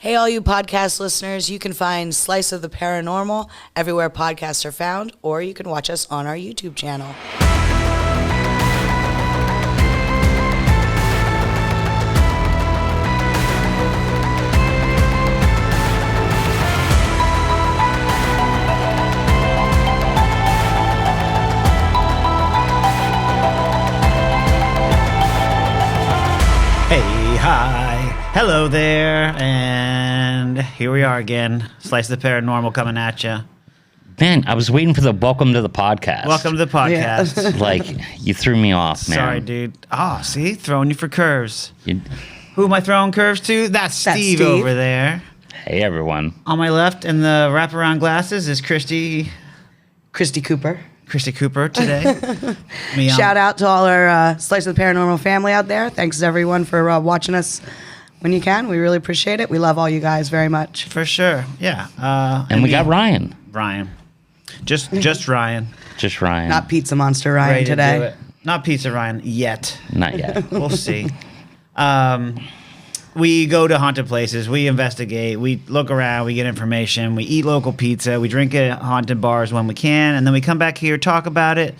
Hey, all you podcast listeners, you can find Slice of the Paranormal everywhere podcasts are found, or you can watch us on our YouTube channel. Hey, hi. Hello there, and here we are again. Slice of the Paranormal coming at you. Man, I was waiting for the welcome to the podcast. Welcome to the podcast. Like, you threw me off, man. Sorry, dude. Oh, see? Throwing you for curves. Who am I throwing curves to? That's Steve over there. Hey, everyone. On my left in the wraparound glasses is Christy Cooper. today. Shout out to all our Slice of the Paranormal family out there. Thanks, everyone, for watching us when you can. We really appreciate it. We love all you guys very much. For sure, yeah. And we got Ryan. Just Ryan. Just Ryan. Not Pizza Monster Ryan Ready to do today. it. Not Pizza Ryan yet. Not yet. We'll see. We go to haunted places. We investigate. We look around. We get information. We eat local pizza. We drink at haunted bars when we can. And then we come back here, talk about it.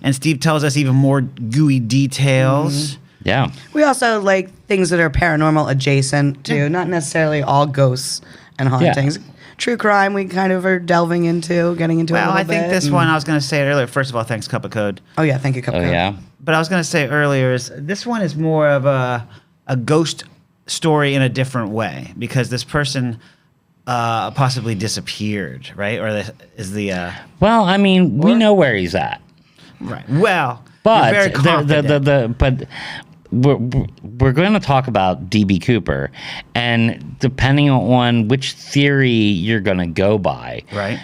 And Steve tells us even more gooey details. Mm-hmm. Yeah. We also like things that are paranormal adjacent to, not necessarily all ghosts and hauntings. Yeah. True crime, we kind of are delving into, getting into a little bit. Well, I think this one, I was going to say it earlier. First of all, thanks, Cup of Code. Oh, yeah, thank you, Cup of Code. Yeah. But I was going to say earlier, is this one is more of a ghost story in a different way, because this person possibly disappeared, right? Or is the... Well, I mean, we know where he's at. Right. Well, But you're very confident. but we're going to talk about DB Cooper, and depending on which theory you're going to go by, Right.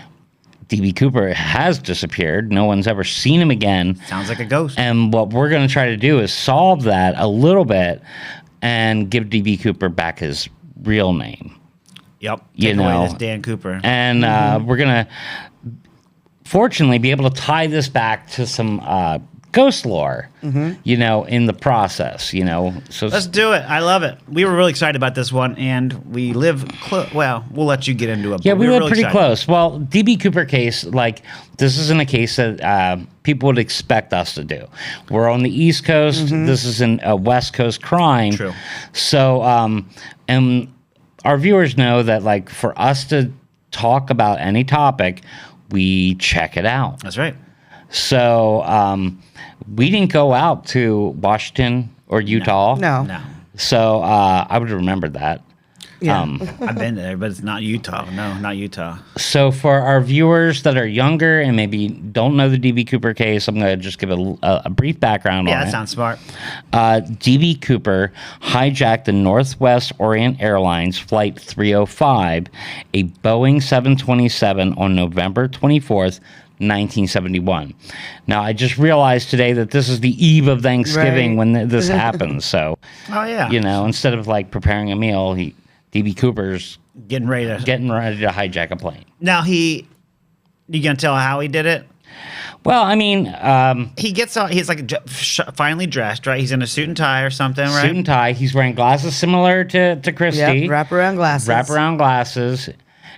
DB Cooper has disappeared. No one's ever seen him again. Sounds like a ghost. And what we're going to try to do is solve that a little bit and give DB Cooper back his real name. Yep. You Take away know, this Dan Cooper. And we're going to, fortunately, be able to tie this back to some ghost lore, you know, in the process, you know. So Let's do it. I love it. We were really excited about this one, and we live well, we'll let you get into it. yeah, we were live really pretty excited. close. Well, DB Cooper case, like, this isn't a case that people would expect us to do. We're on the East Coast. This isn't a West Coast crime. True. So, and our viewers know that, like, for us to talk about any topic, we check it out. That's right. So, we didn't go out to Washington or Utah. No. No. So, I would have remembered that. Yeah. I've been there, but it's not Utah. No, not Utah. So for our viewers that are younger and maybe don't know the DB Cooper case, I'm going to just give a brief background on it. Yeah, that sounds smart. DB Cooper hijacked the Northwest Orient Airlines Flight 305, a Boeing 727, on November 24th, 1971. Now, I just realized today that this is the eve of Thanksgiving when this happens. So, Oh, yeah. you know, instead of like preparing a meal, DB Cooper's Getting ready to... getting ready to hijack a plane. Now, you going to tell how he did it? Well, I mean, He gets out... He's like finally dressed, right? He's in a suit and tie or something, right? suit and tie. He's wearing glasses similar to Christy. Yep, wraparound glasses. Wraparound glasses.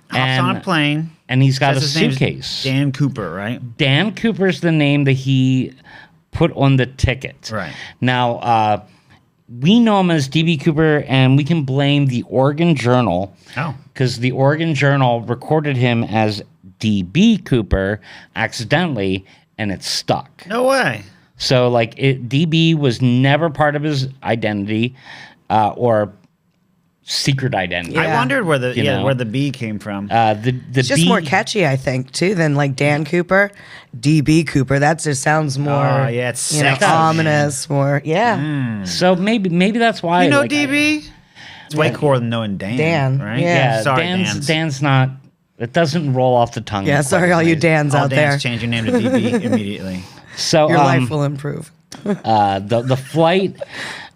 Hops on a plane. And he's got Says a his name's suitcase. Dan Cooper, right? Dan Cooper's the name that he put on the ticket. Right. Now, we know him as DB Cooper, and we can blame the Oregon Journal. Oh. Because the Oregon Journal recorded him as DB Cooper accidentally, and it stuck. No way. So, like, DB was never part of his identity or secret identity. Yeah. I wondered where know. where the B came from. It's just more catchy, I think, too, than like Dan Cooper, DB Cooper. That just sounds more, Oh, yeah, it's sexy, ominous. More, yeah. So maybe that's why. You know like, DB? It's way cooler than knowing Dan. Dan, right? yeah. Sorry, Dan's not. It doesn't roll off the tongue. Yeah, quite sorry, as all you nice. Dans All out Dan's there. change your name to DB immediately. So Your life will improve. the flight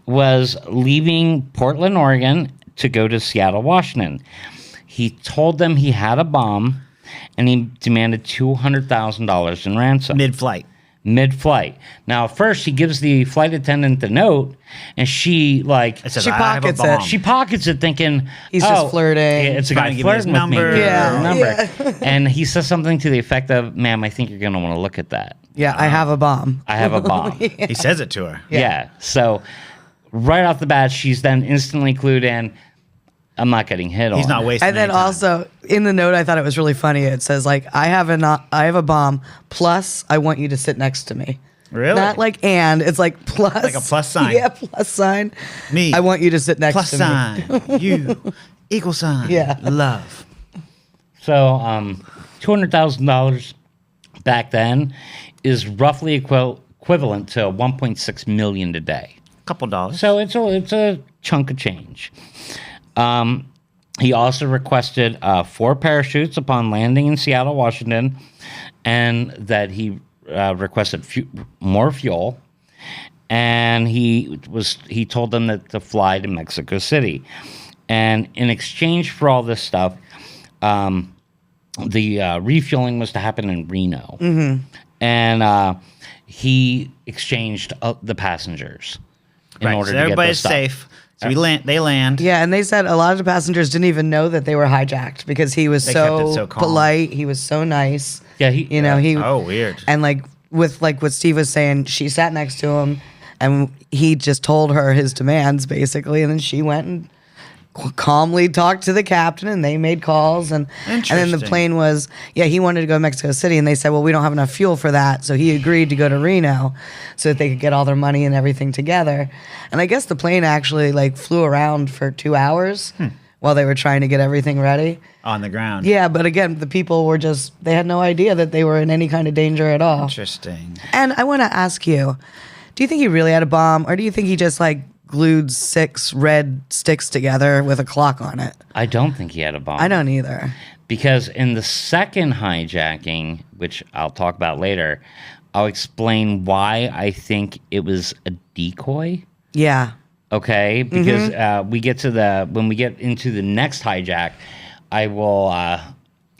was leaving Portland, Oregon, to go to Seattle, Washington. He told them he had a bomb, and he demanded $200,000 in ransom. Mid-flight. mid-flight. Now, first he gives the flight attendant the note, and she like It says, She "I have a pockets it. bomb." she pockets it, thinking He's just flirting. Yeah, it's a Trying guy to give me his flirting with me. number. Yeah. Number. And he says something to the effect of, "Ma'am, I think you're going to want to look at that. Yeah, I have a bomb. I have a bomb." He says it to her. Yeah. So right off the bat, she's then instantly clued in. I'm not getting hit on. He's not wasting And then any time. also in the note, I thought it was really funny. It says like, I have a bomb. Plus, I want you to sit next to me. Really? Not like and. It's like plus. Like a plus sign. Yeah, plus sign. Me. I want you to sit next Plus to sign. You. Equal sign. Yeah. Love. So $200,000 back then is roughly equivalent to 1.6 million today. Couple dollars. So it's a chunk of change. He also requested 4 parachutes upon landing in Seattle, Washington, and that he requested more fuel. And he told them that to fly to Mexico City. And in exchange for all this stuff, the refueling was to happen in Reno. Mm-hmm. And he exchanged the passengers in order so to get everybody's this stuff. safe. So they land. Yeah, and they said a lot of the passengers didn't even know that they were hijacked because he was They kept it so, so calm. polite. He was so nice. Yeah, he. Oh, weird. And like with like what Steve was saying, she sat next to him, and he just told her his demands basically, and then she went and calmly talked to the captain, and they made calls, and then the Interesting. plane was he wanted to go to Mexico City, and they said, well, we don't have enough fuel for that, so he agreed to go to Reno so that they could get all their money and everything together. And I guess the plane actually like flew around for 2 hours while they were trying to get everything ready. On the ground. Yeah, but again, the people were they had no idea that they were in any kind of danger at all. Interesting. And I want to ask you, do you think he really had a bomb, or do you think he just like glued 6 red sticks together with a clock on it? I don't think he had a bomb. I don't either. Because in the second hijacking, which I'll talk about later, I'll explain why I think it was a decoy. Yeah. Okay, because when we get into the next hijack, I will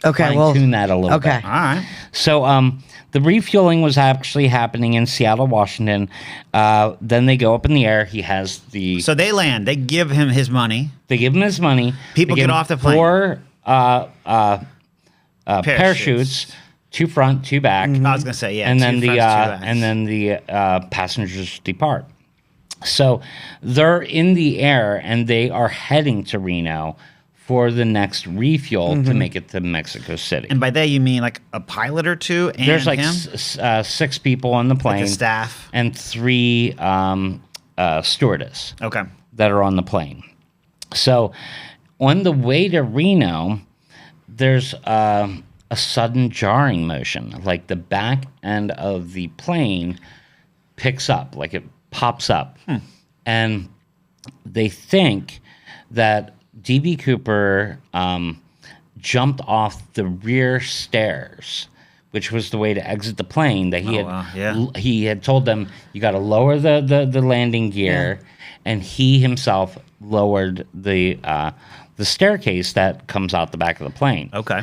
fine-tune that a little bit. All right. So the refueling was actually happening in Seattle, Washington. Then they go up in the air. He has the... So they land. They give him his money. They give him his money. People They give get him off the plane. 4 parachutes, 2 front, 2 back. I was gonna say, yeah. And 2 then fronts, 2 backs. the passengers depart. So they're in the air and they are heading to Reno for the next refuel to make it to Mexico City. And by they, you mean like a pilot or two and There's like him? 6 people on the plane. Like the staff. And 3 stewardess Okay. that are on the plane. So on the way to Reno, there's a sudden jarring motion. Like the back end of the plane picks up, like it pops up. And they think that D.B. Cooper jumped off the rear stairs, which was the way to exit the plane. That he had told them, you got to lower the landing gear, and he himself lowered the staircase that comes out the back of the plane. Okay.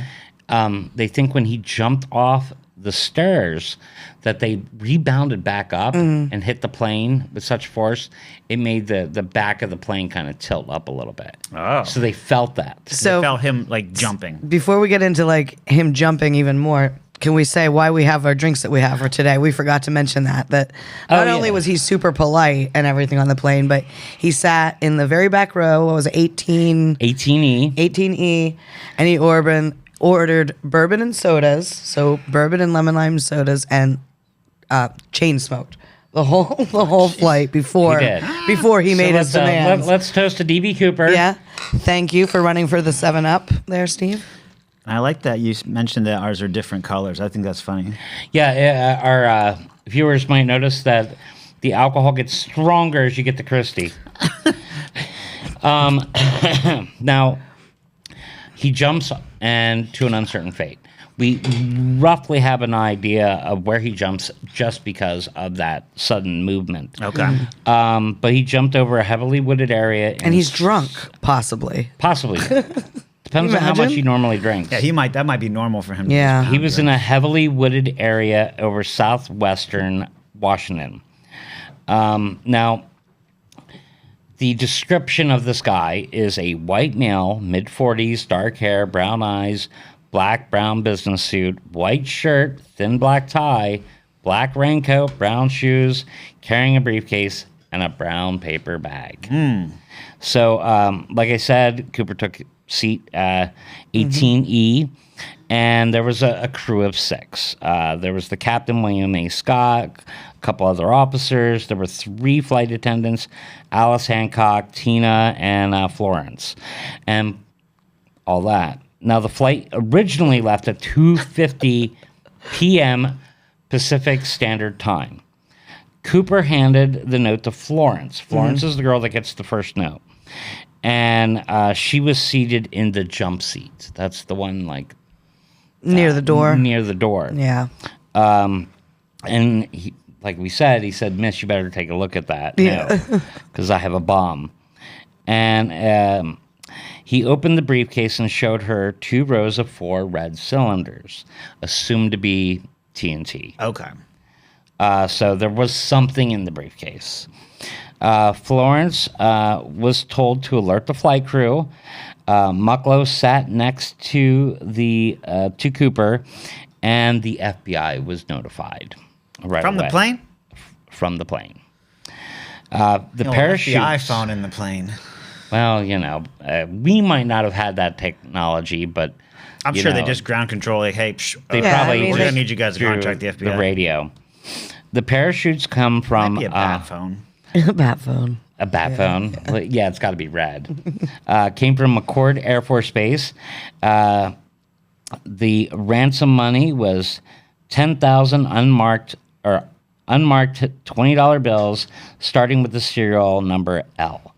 They think when he jumped off the stairs that they rebounded back up and hit the plane with such force, it made the back of the plane kind of tilt up a little bit. Oh. So they felt that. So They felt him like jumping. before we get into like him jumping even more, can we say why we have our drinks that we have for today? We forgot to mention that not only was he super polite and everything on the plane, but he sat in the very back row. What was it, 18E. 18E, and he ordered bourbon and sodas, so bourbon and lemon lime sodas, and chain smoked the whole flight before He did. he made his demands. Let's toast to D.B. Cooper. Yeah, thank you for running for the 7-Up there, Steve. I like that you mentioned that ours are different colors. I think that's funny. Yeah, our viewers might notice that the alcohol gets stronger as you get to Christie. Now, he jumps and to an uncertain fate. We roughly have an idea of where he jumps just because of that sudden movement. Okay. But he jumped over a heavily wooded area. And he's drunk, possibly. Possibly. Depends Depends on how much Imagine? he normally drinks. Yeah, that might be normal for him. to Yeah. just He pound was in a heavily wooded area over southwestern Washington. Now, the description of this guy is a white male, mid-40s, dark hair, brown eyes, black-brown business suit, white shirt, thin black tie, black raincoat, brown shoes, carrying a briefcase, and a brown paper bag. So, like I said, Cooper took seat 18E, and there was a crew of 6. There was the captain, William A. Scott, a couple other officers. There were 3 flight attendants, Alice Hancock, Tina, and Florence, and all that. Now, the flight originally left at 2:50 p.m. Pacific Standard Time. Cooper handed the note to Florence. Florence is the girl that gets the first note. And she was seated in the jump seat. That's the one, like... Near the door. Near the door. Yeah. And he, like we said, he said, "Miss, you better take a look at that. Yeah. Because I have a bomb." And he opened the briefcase and showed her 2 rows of 4 red cylinders, assumed to be TNT. Okay. So there was something in the briefcase. Florence was told to alert the flight crew. Mucklow sat next to to Cooper, and the FBI was notified right From away. the plane? From the plane. The parachute. FBI phone in the plane. Well, we might not have had that technology, but I'm you sure they know, just ground control. Like, hey, they Yeah, probably I mean, we're gonna they- need you guys to through contact the FBI. The radio. The parachutes come from Might be a bat phone. Bat phone. a bat phone. Well, yeah, it's got to be red. Came from McCord Air Force Base. The ransom money was 10,000 unmarked $20 bills, starting with the serial number L.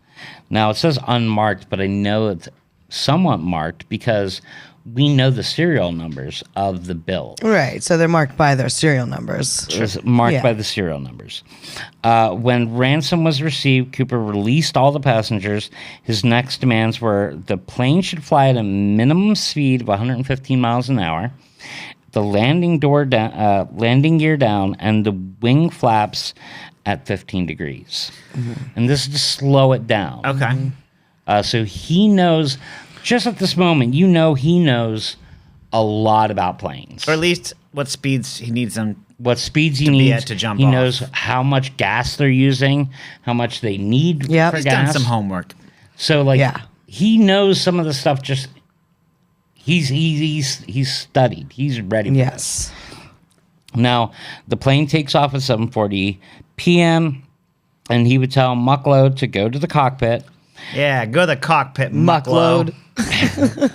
Now it says unmarked, but I know it's somewhat marked because we know the serial numbers of the bill. Right. So they're marked by their serial numbers. It was marked Yeah. by the serial numbers. When ransom was received, Cooper released all the passengers. His next demands were the plane should fly at a minimum speed of 115 miles an hour, the landing gear down, and the wing flaps at 15 degrees. And this is to slow it down. Okay. So he knows, just at this moment, he knows a lot about planes. Or at least what speeds he needs them. What speeds he be needs. at to jump he off. knows how much gas they're using, how much they need Yep. for He's gas. done some homework. So like Yeah. he knows some of the stuff. Just he's studied. He's ready. For Yes. this. Now the plane takes off at 7:40 p.m. and he would tell Mucklow to go to the cockpit. Yeah, go to the cockpit, Mucklow. Muckload.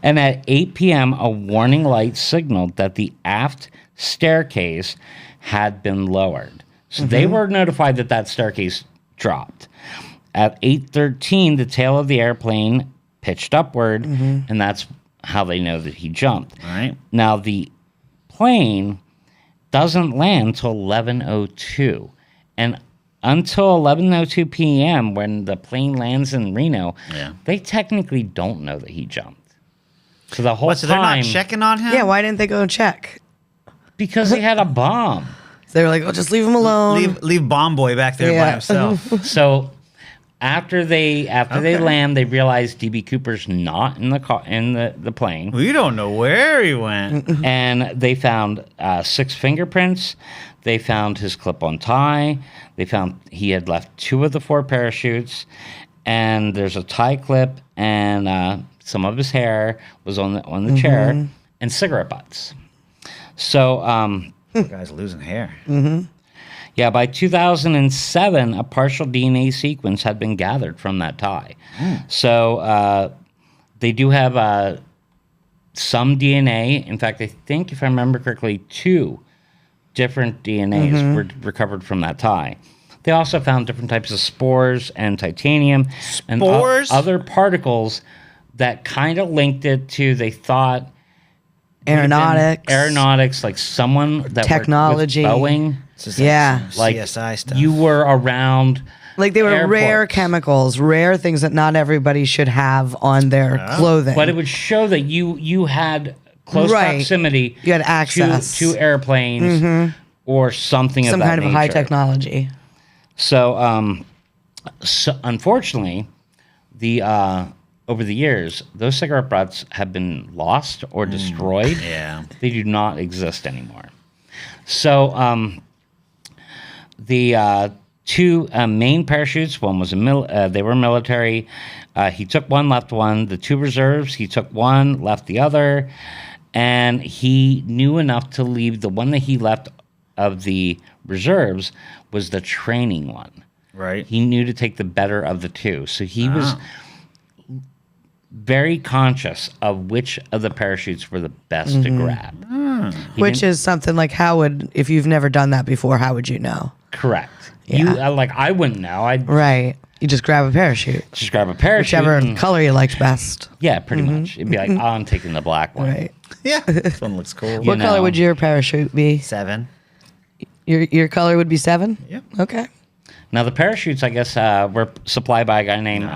And at 8 p.m., a warning light signaled that the aft staircase had been lowered. So they were notified that that staircase dropped. At 8:13, the tail of the airplane pitched upward, and that's how they know that he jumped. All right. Now, the plane doesn't land till 11:02. And until 11:02 p.m., when the plane lands in Reno, Yeah. they technically don't know that he jumped. So the whole What, so they're time, not checking on him? Yeah. Why didn't they go check? because he had a bomb. They were like, "Oh, just leave him alone." Leave Bomb Boy back there by Yeah. himself. So after they land, they realize DB Cooper's not in the plane, We don't know where he went. and they found 6 fingerprints. They found his clip-on tie. They found he had left 2 of the 4 parachutes, and there's a tie clip, and some of his hair was on the chair, and cigarette butts. So, The guy's losing hair. yeah, by 2007, a partial DNA sequence had been gathered from that tie. So they do have some DNA. In fact, I think, if I remember correctly, 2 different DNAs were recovered from that tie. They also found different types of spores and titanium and Spores? other particles that kind of linked it to, they thought, Aeronautics. like someone that Technology. worked with Boeing. This is Yeah. some Like CSI stuff. you were around Like they were rare airports. chemicals, rare things that not everybody should have on their clothing. But it would show that you had close Right. proximity. You had access. to airplanes or something Some of that kind of high nature. technology. So, unfortunately, the over the years, those cigarette butts have been lost or destroyed. Yeah. They do not exist anymore. So, the two main parachutes, one was they were military. He took one, left one. The two reserves, he took one, left the other. And he knew enough to leave the one that he left of the reserves was the training one. Right. He knew to take the better of the two. So he was very conscious of which of the parachutes were the best to grab. Which is something like, if you've never done that before, how would you know? Correct. Yeah. I wouldn't know. I'd Right. You just grab a parachute. just grab a parachute. Whichever and- color you liked best. yeah, pretty much. It'd be like, oh, I'm taking the black one. Right. Yeah. This one looks cool. What color know. would your parachute be? 7. Your color would be 7? Yep. Okay. Now, the parachutes, I guess, were supplied by a guy named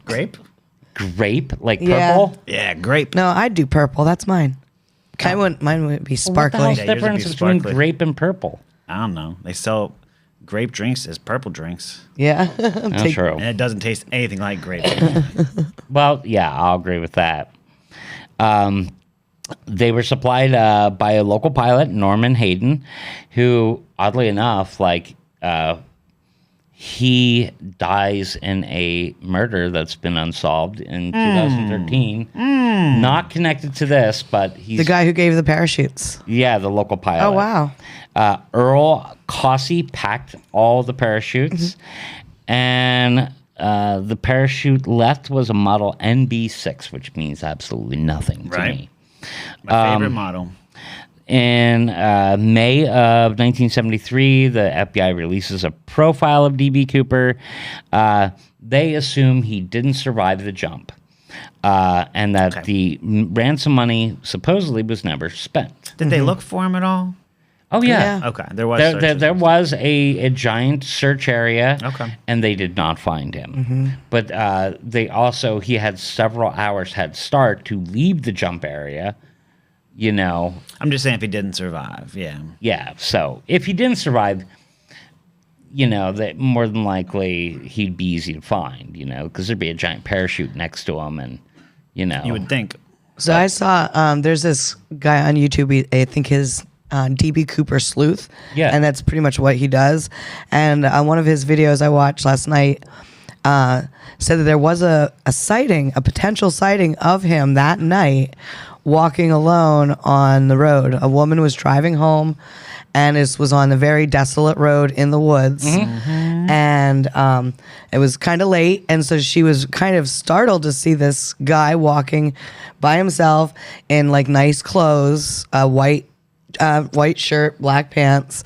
Grape? Grape, like Yeah. purple. Yeah, grape. No, I'd do purple. That's mine. Mine would be What the sparkly. hell's Yeah, the yours would be difference between sparkly. grape and purple? I don't know. They sell grape drinks as purple drinks. Yeah. That's true. And it doesn't taste anything like grape. Well, yeah, I'll agree with that. They were supplied by a local pilot, Norman Hayden, who, oddly enough, he dies in a murder that's been unsolved in 2013. Not connected to this, but he's The guy who gave the parachutes. yeah, the local pilot. Oh, wow. Earl Cossey packed all the parachutes, and the parachute left was a model NB6, which means absolutely nothing to Right. me. My favorite model. In May of 1973, the FBI releases a profile of D.B. Cooper. They assume he didn't survive the jump, and that the ransom money supposedly was never spent. Did they look for him at all? Oh, yeah. Yeah. Okay. There was There was a giant search area, Okay. and they did not find him. But he had several hours head start to leave the jump area, you know. I'm just saying if he didn't survive. Yeah. Yeah, so if he didn't survive, you know, that more than likely he'd be easy to find, you know, because there'd be a giant parachute next to him, and, you know. You would think. So I saw there's this guy on YouTube. I think his DB Cooper Sleuth. Yeah. And that's pretty much what he does. And one of his videos I watched last night said that there was a sighting, a potential sighting of him that night walking alone on the road. A woman was driving home and was on a very desolate road in the woods. And it was kind of late. And so she was kind of startled to see this guy walking by himself in like nice clothes, white shirt, black pants,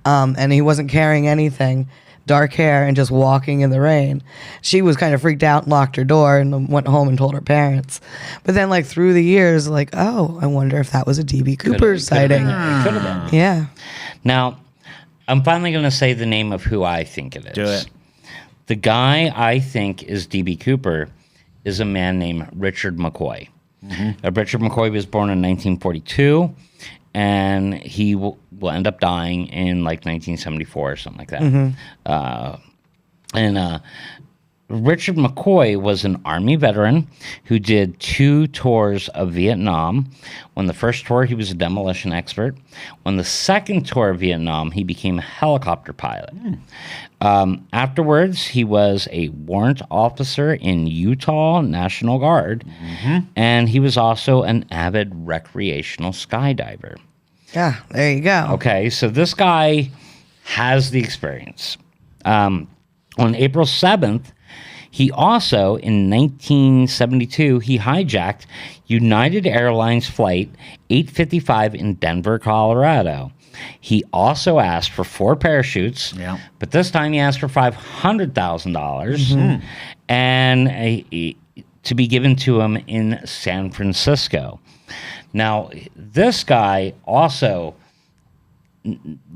and he wasn't carrying anything, dark hair, and just walking in the rain. She was kind of freaked out and locked her door and went home and told her parents. But then, like, through the years, like, oh, I wonder if that was a DB Cooper sighting. It could have been. Yeah. Now, I'm finally going to say the name of who I think it is. Do it. The guy I think is D.B. Cooper is a man named Richard McCoy. Richard McCoy was born in 1942, and he will end up dying in like 1974 or something like that. Richard McCoy was an Army veteran who did 2 tours of Vietnam. On the first tour, he was a demolition expert. On the second tour of Vietnam, he became a helicopter pilot. Afterwards, he was a warrant officer in Utah National Guard, and he was also an avid recreational skydiver. Yeah, there you go. Okay, so this guy has the experience. On April 7th, he also, in 1972, he hijacked United Airlines Flight 855 in Denver, Colorado. He also asked for 4 parachutes, but this time he asked for $500,000 and to be given to him in San Francisco. Now, this guy also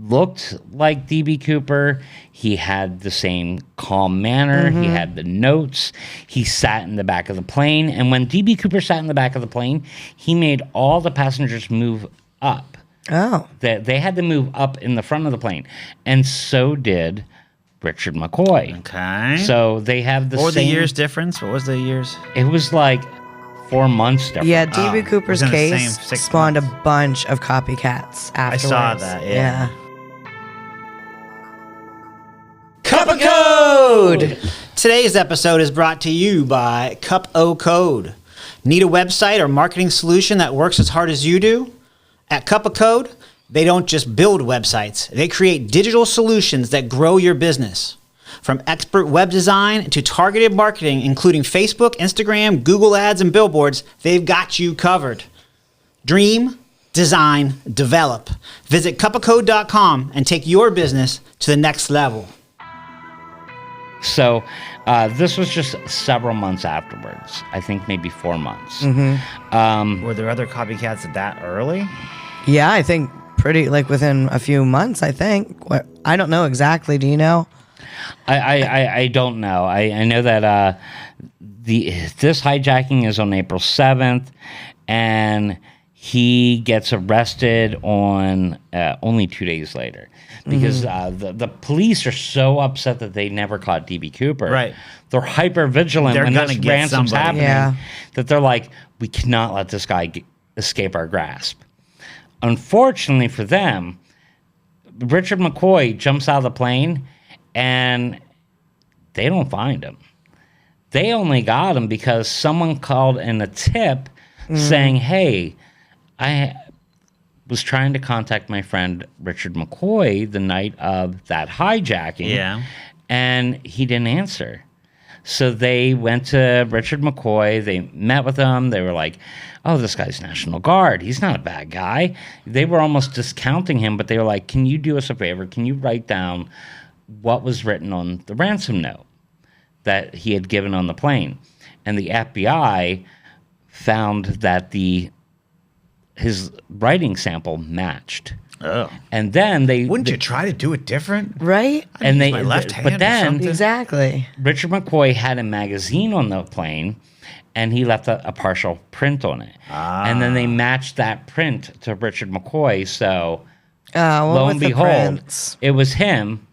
looked like DB Cooper. He had the same calm manner. He had the notes. He sat in the back of the plane. And when DB Cooper sat in the back of the plane, he made all the passengers move up. Oh. They had to move up in the front of the plane. And so did Richard McCoy. Okay. So they have the What was same... the years difference? What was the years? It was like 4 months different. Yeah, DB Cooper's within the case same 6 spawned months. a bunch of copycats afterwards. saw that, yeah. Cup of Code! Today's episode is brought to you by Cup O Code. Need a website or marketing solution that works as hard as you do? At Cup of Code, they don't just build websites. They create digital solutions that grow your business. From expert web design to targeted marketing, including Facebook, Instagram, Google Ads, and billboards, they've got you covered. Dream, design, develop. Visit cupofcode.com and take your business to the next level. So this was just several months afterwards. I think maybe 4 months. Were there other copycats that early? Yeah, I think pretty, like, within a few months, I think. I don't know exactly. Do you know? I don't know. I know that this hijacking is on April 7th, and he gets arrested on only 2 days later because the police are so upset that they never caught DB Cooper. Right. They're hyper vigilant They're when gonna this get ransom's somebody. happening. Yeah. That they're like, we cannot let this guy escape our grasp. Unfortunately for them, Richard McCoy jumps out of the plane, and they don't find him. They only got him because someone called in a tip saying, hey, I was trying to contact my friend Richard McCoy the night of that hijacking. Yeah. And he didn't answer. So they went to Richard McCoy. They met with him. They were like, oh, this guy's National Guard. He's not a bad guy. They were almost discounting him, but they were like, can you do us a favor? Can you write down what was written on the ransom note that he had given on the plane? And the FBI found that his writing sample matched. Oh. And then they... Wouldn't you try to do it different? Right? And use they, my left hand but or then something. Exactly. Richard McCoy had a magazine on the plane, and he left a partial print on it. And then they matched that print to Richard McCoy. So lo and behold, it was him.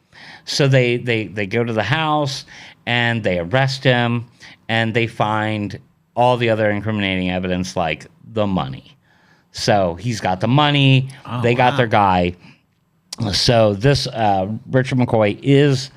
So they go to the house and they arrest him, and they find all the other incriminating evidence, like the money. So he's got the money. They got their guy. So this Richard McCoy is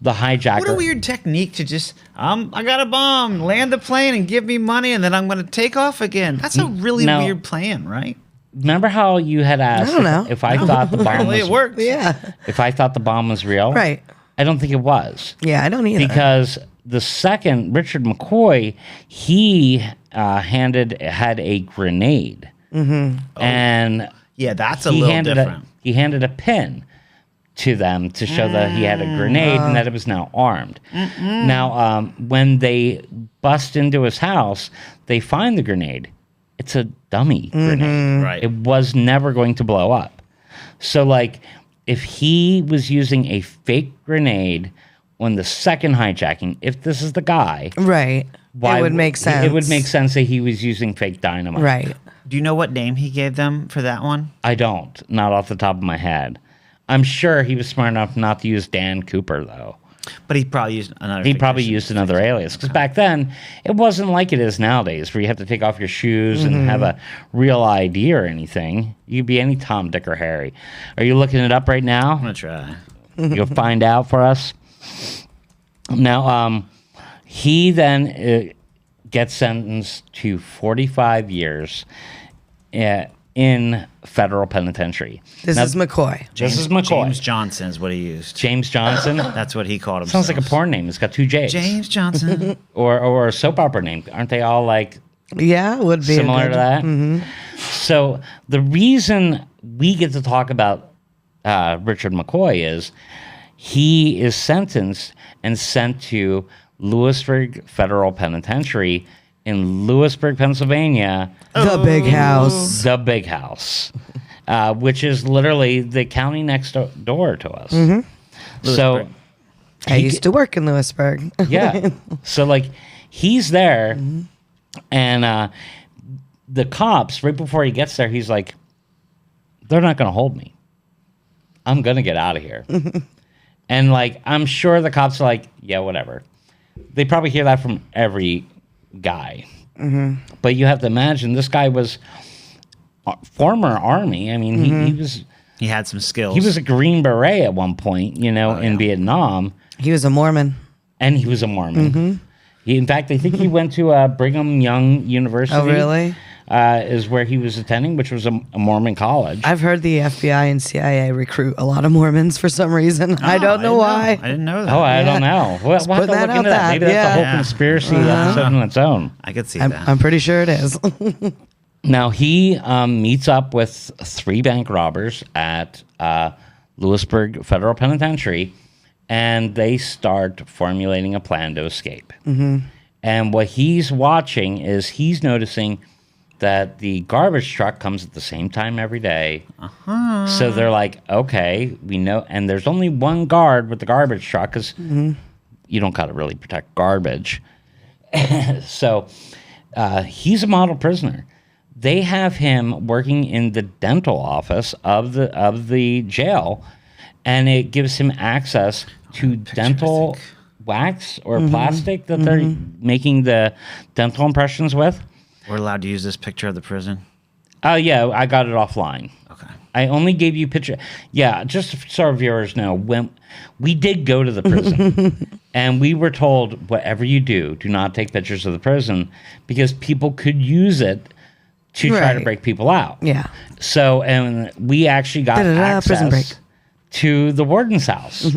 the hijacker. What a weird technique to just, I got a bomb, land the plane and give me money, and then I'm going to take off again. That's a really weird plan, right? Remember how you had asked I don't know. if I thought the bomb Apparently was it worked. Yeah. if I thought the bomb was real? Right. I don't think it was. Yeah, I don't either. Because the second Richard McCoy, he had a grenade. And Yeah, that's a he little handed different. he handed a pin to them to show that he had a grenade and that it was now armed. Now, when they bust into his house, they find the grenade. It's a dummy grenade. Right. It was never going to blow up. So, like, if he was using a fake grenade on the second hijacking, if this is the guy, right. why It would make sense. It would make sense that he was using fake dynamite. Right. Do you know what name he gave them for that one? I don't. Not off the top of my head. I'm sure he was smart enough not to use Dan Cooper, though. But he probably used another. He probably used another alias. Because back then, it wasn't like it is nowadays, where you have to take off your shoes and have a real ID or anything. You could be any Tom, Dick, or Harry. Are you looking it up right now? I'm going to try. You'll find out for us. Now, he then gets sentenced to 45 years in federal penitentiary. This is McCoy. This is McCoy. James Johnson is what he used. James Johnson. That's what he called himself. Sounds like a porn name. It's got two J's. James Johnson. Or a soap opera name. Aren't they all like Yeah, would be similar a to that? So the reason we get to talk about Richard McCoy is he is sentenced and sent to Lewisburg Federal Penitentiary in Lewisburg, Pennsylvania. The big house. The big house. which is literally the county next door to us. So Lewisburg. I used to work in Lewisburg. yeah. So like he's there and the cops, right before he gets there, he's like, they're not going to hold me. I'm going to get out of here. And like, I'm sure the cops are like, yeah, whatever. They probably hear that from every guy. But you have to imagine this guy was former Army. I mean, He had some skills. he was a Green Beret at one point, in Vietnam. He was a Mormon. And he was a Mormon. In fact, I think he went to Brigham Young University. Oh, really? Is where he was attending, which was a Mormon college. I've heard the FBI and CIA recruit a lot of Mormons for some reason. I don't know why. I didn't know that. Oh, I don't know. We'll have to putting look that out into that. there. Maybe that's a whole Yeah. conspiracy episode on its own. I could see I'm, that. I'm pretty sure it is. Now, he meets up with 3 bank robbers at Lewisburg Federal Penitentiary, and they start formulating a plan to escape. And what he's watching is he's noticing that the garbage truck comes at the same time every day. So they're like, okay, we know. And there's only one guard with the garbage truck because you don't got to really protect garbage. So he's a model prisoner. They have him working in the dental office of the jail, and it gives him access to dental wax or plastic that they're making the dental impressions with. We're allowed to use this picture of the prison? Oh, yeah, I got it offline. Okay. I only gave you picture. Yeah, just so our viewers know, when we did go to the prison, and we were told, whatever you do not take pictures of the prison because people could use it to try to Right. break people out. Yeah. So, and we actually got Prison break. access to the warden's house.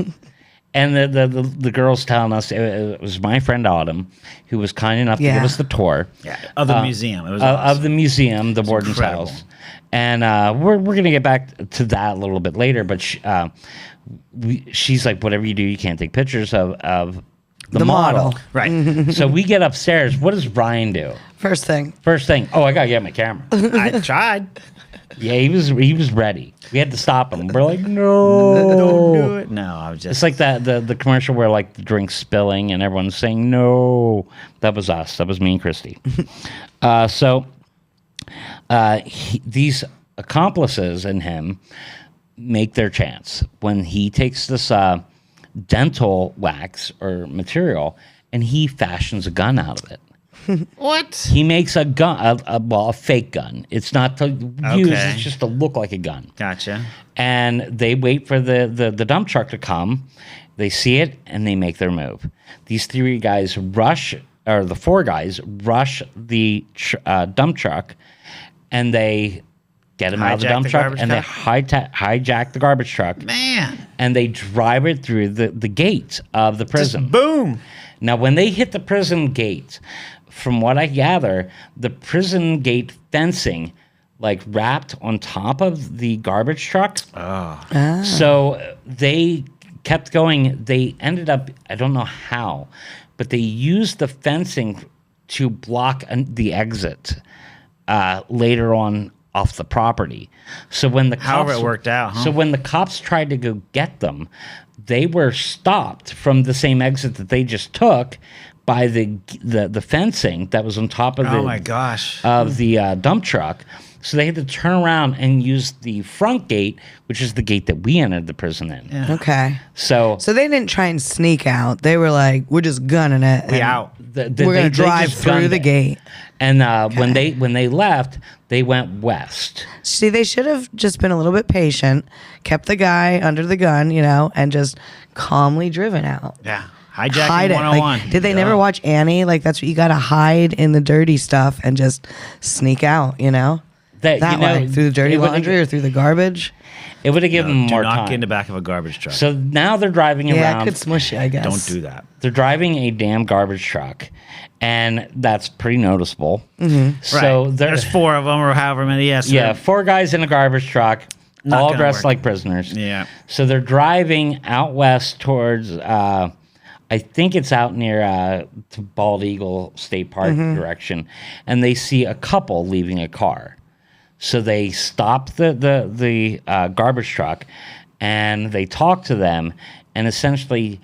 And the girls telling us it was my friend Autumn who was kind enough to give us the tour. Yeah. Of the museum. It was Of awesome. the museum, the warden's incredible. house. And we're going to get back to that a little bit later, but she's like, whatever you do, you can't take pictures of the model. Right. So we get upstairs. What does Brian do? First thing. First thing, I got to get my camera. I tried. Yeah, he was ready. We had to stop him. We're like, no. Don't do it. No, I was just... It's like the commercial where like the drink's spilling and everyone's saying no. That was us. That was me and Christy. These accomplices and him make their chance when he takes this dental wax or material and he fashions a gun out of it. What? He makes a gun, a fake gun. It's not to use, Okay. it's just to look like a gun. Gotcha. And they wait for the dump truck to come. They see it, and they make their move. These 4 guys rush the dump truck, and they get him out of the Hijack dump the truck, garbage and they truck? hijack the garbage truck. Man. And they drive it through the gate of the prison. Just boom. Now, when they hit the prison gate, from what I gather, the prison gate fencing like wrapped on top of the garbage truck. Oh. So they kept going. They ended up, I don't know how, but they used the fencing to block the exit later on off the property. So when the However cops, it worked out, huh? So when the cops tried to go get them, they were stopped from the same exit that they just took by the fencing that was on top of Oh my gosh. the dump truck. So they had to turn around and use the front gate, which is the gate that we entered the prison in. Yeah. Okay. So So they didn't try and sneak out. They were like, we're just gunning it. We and out. We're going to drive just through gunned the it. gate. And when they left, they went west. See, they should have just been a little bit patient, kept the guy under the gun, and just calmly driven out. Yeah. Hijacking Hide it. 101. Like, did they never watch Annie? Like, that's what you got to hide in the dirty stuff and just sneak out, That way, through the dirty laundry or through the garbage. It would have given them Do more not time. get in the back of a garbage truck. So now they're driving Yeah, around. it could smush you, I guess. Don't do that. They're driving a damn garbage truck, and that's pretty noticeable. Mm-hmm. So Right. There's 4 of them or however many. Yes. yeah, 4 guys in a garbage truck, Not all gonna dressed work. like prisoners. Yeah. So they're driving out west towards, I think it's out near to Bald Eagle State Park direction, and they see a couple leaving a car. So they stop the garbage truck, and they talk to them, and essentially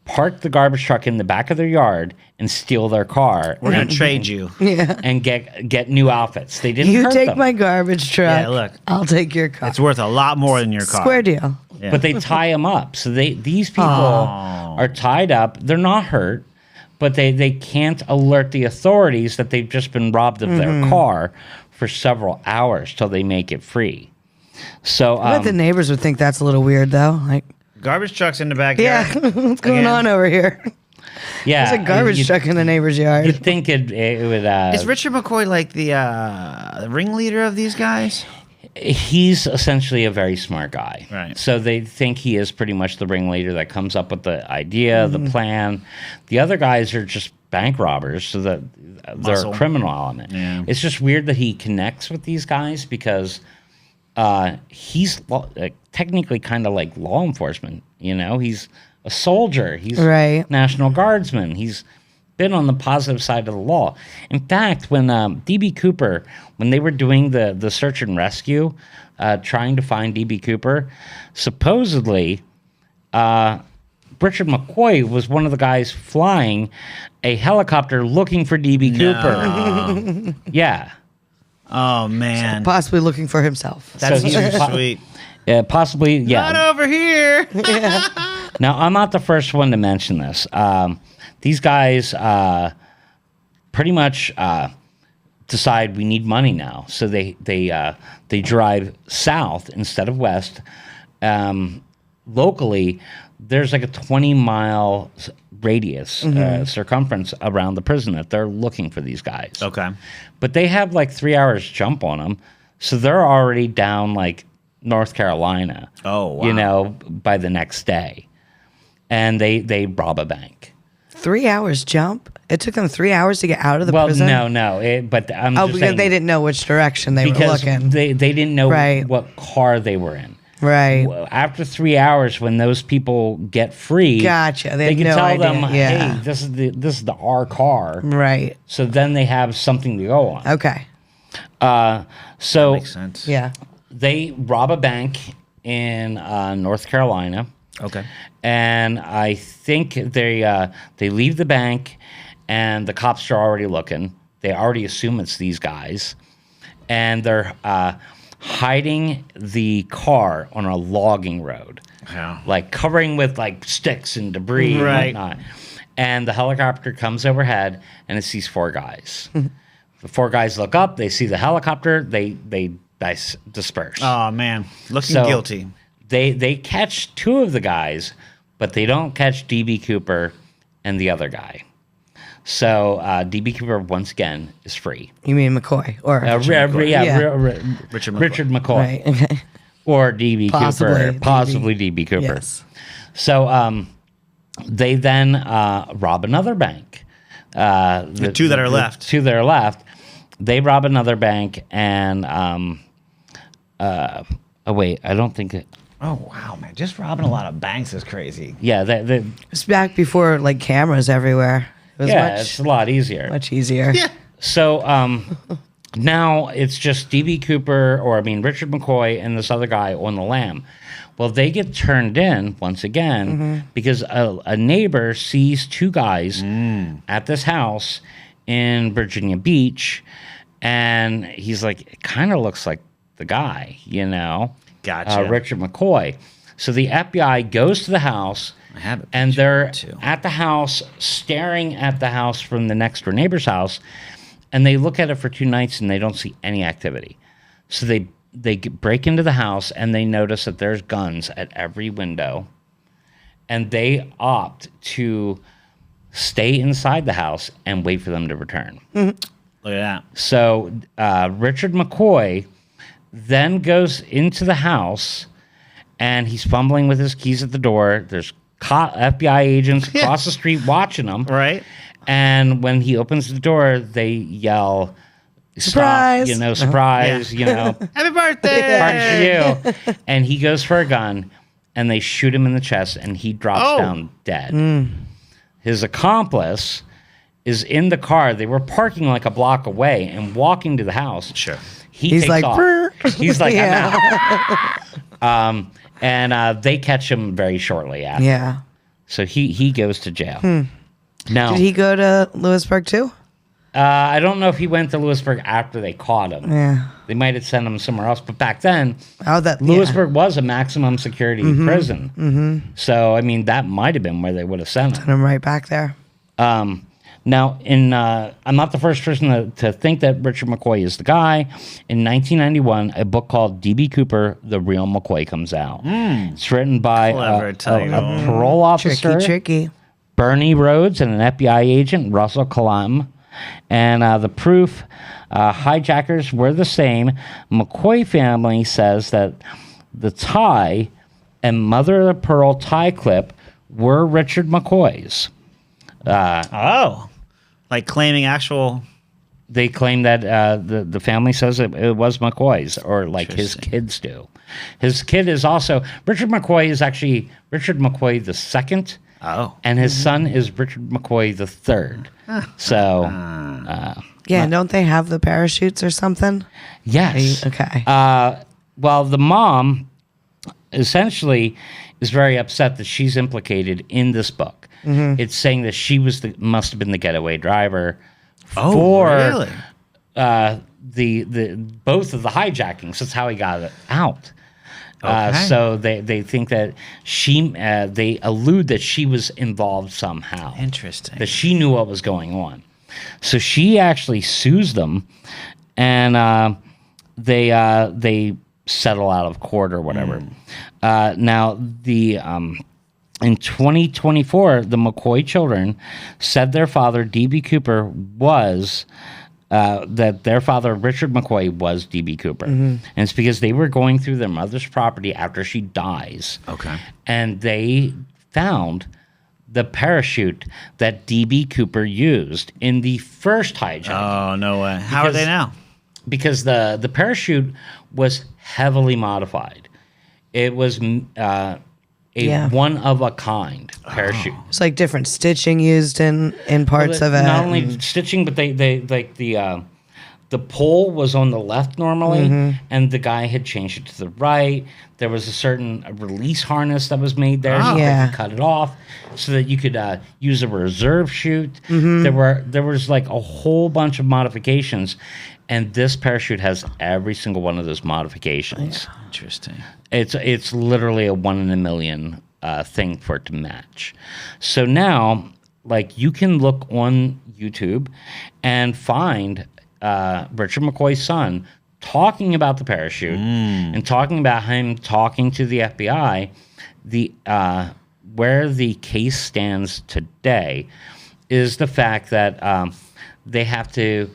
park the garbage truck in the back of their yard and steal their car. We're going to trade you. And get new outfits. They didn't You hurt take them. my garbage truck. Yeah, look. I'll take your car. It's worth a lot more than your car. Square deal. Yeah. But they tie them up. So these people are tied up. They're not hurt, but they can't alert the authorities that they've just been robbed of their car for several hours till they make it free. So I bet the neighbors would think that's a little weird, though. Like, Garbage trucks in the yeah, backyard. what's going Again. on over here? yeah, There's a garbage truck in the neighbor's yard. You'd think it would. Is Richard McCoy like the ringleader of these guys? He's essentially a very smart guy. Right. So they think he is pretty much the ringleader that comes up with the idea, the plan. The other guys are just bank robbers, so that they're Muscle. a criminal element. Yeah. It's just weird that he connects with these guys because he's technically kind of like law enforcement. You know, he's a soldier. He's Right. National Guardsman. He's been on the positive side of the law. In fact, when D.B. Cooper, when they were doing the search and rescue, trying to find D.B. Cooper, supposedly Richard McCoy was one of the guys flying a helicopter looking for D.B. Cooper. Yeah. Oh, man. Possibly looking for himself. That's So too he's- sweet. Possibly, yeah. Not over here. Now, I'm not the first one to mention this. These guys pretty much decide we need money now, so they drive south instead of west. Locally, there's like a 20-mile radius circumference around the prison that they're looking for these guys. Okay. But they have like 3 hours jump on them, so they're already down like North Carolina. Oh, wow. You know, by the next day, and they rob a bank. 3 hours jump? It took them 3 hours to get out of the Well, prison? no. But I'm Oh, just because saying, they didn't know which direction they were because looking. they didn't know Right. what car they were in. Right. After 3 hours, when those people get free, Gotcha. They had can no tell idea. them, Yeah. hey, this is the our car. Right. So then they have something to go on. Okay. So Makes sense. Yeah. they rob a bank in North Carolina. Okay. And I think they leave the bank, and the cops are already looking. They already assume it's these guys, and they're hiding the car on a logging road, Yeah. like covering with like sticks and debris Right. and whatnot. And the helicopter comes overhead, and it sees four guys. The four guys look up. They see the helicopter. They disperse. Oh, man. Looking So- guilty. They catch two of the guys, but they don't catch D.B. Cooper and the other guy. So D.B. Cooper once again is free. You mean McCoy? Or McCoy. Richard McCoy, Right. Okay. or D.B. Possibly Cooper, DB. possibly D.B. Cooper. Yes. So they then rob another bank. The two that are left. Two that are left. They rob another bank, and oh wait, I don't think it. Oh, wow, man. Just robbing a lot of banks is crazy. Yeah, It's back before like cameras everywhere. It was it's a lot easier. much easier. Yeah. So now it's just D.B. Cooper, Richard McCoy and this other guy on the lam. Well, they get turned in once again because a neighbor sees two guys at this house in Virginia Beach, and he's like, it kind of looks like the guy, you know? Gotcha. Richard McCoy. So the FBI goes to the house, I have a and picture they're too. at the house, staring at the house from the next door neighbor's house, and they look at it for 2 nights and they don't see any activity. So they break into the house and they notice that there's guns at every window, and they opt to stay inside the house and wait for them to return. Look at that. So Richard McCoy then goes into the house, and he's fumbling with his keys at the door. There's FBI agents across the street watching him. Right. And when he opens the door, they yell, Surprise! Stop, surprise, Happy birthday. party for you. And he goes for a gun, and they shoot him in the chest, and he drops down dead. His accomplice is in the car. They were parking like a block away and walking to the house. Sure. He's He's like, off. "Brr." He's like, Yeah. I'm out. And they catch him very shortly after. Yeah. So he goes to jail. Now, Did he go to Lewisburg too? I don't know if he went to Lewisburg after they caught him. Yeah. They might have sent him somewhere else. But back then, Oh, that Lewisburg was a maximum security prison. Mm-hmm. So, I mean, that might have been where they would have sent him. Yeah. I'm right back there. Now, I'm not the first person to think that Richard McCoy is the guy. In 1991, a book called D.B. Cooper, The Real McCoy comes out. It's written by Clever a title. parole officer, Tricky. Bernie Rhodes, and an FBI agent, Russell Kalam. And the proof, hijackers were the same. McCoy family says that the tie and mother of pearl tie clip were Richard McCoy's. Oh, like claiming actual. They claim that the family says it was McCoy's, or like his kids do. His kid is also Richard McCoy is actually Richard McCoy II. Oh. And his son is Richard McCoy III. So, Yeah, don't they have the parachutes or something? yes. Okay. Well, the mom essentially is very upset that she's implicated in this book. It's saying that she must have been the getaway driver for really? the both of the hijackings. That's how he got it out. Okay. So they think that they allude that she was involved somehow. Interesting. That she knew what was going on. So she actually sues them, and they settle out of court or whatever. Now in 2024, the McCoy children said their father D.B. Cooper was. That their father, Richard McCoy, was D.B. Cooper. And it's because they were going through their mother's property after she dies. Okay. And they found the parachute that D.B. Cooper used in the first hijack. Oh, no way. How are they now? Because the parachute was heavily modified. It was one-of-a-kind parachute. It's like different stitching used in parts of it. Not only stitching, but they like the pole was on the left normally, and the guy had changed it to the right. There was a certain release harness that was made there, so Yeah. they could cut it off so that you could use a reserve chute. There was like a whole bunch of modifications, and this parachute has every single one of those modifications. Interesting. It's literally a 1 in a million thing for it to match. So now, like, you can look on YouTube and find Richard McCoy's son talking about the parachute and talking about him talking to the FBI. Where the case stands today is the fact that they have to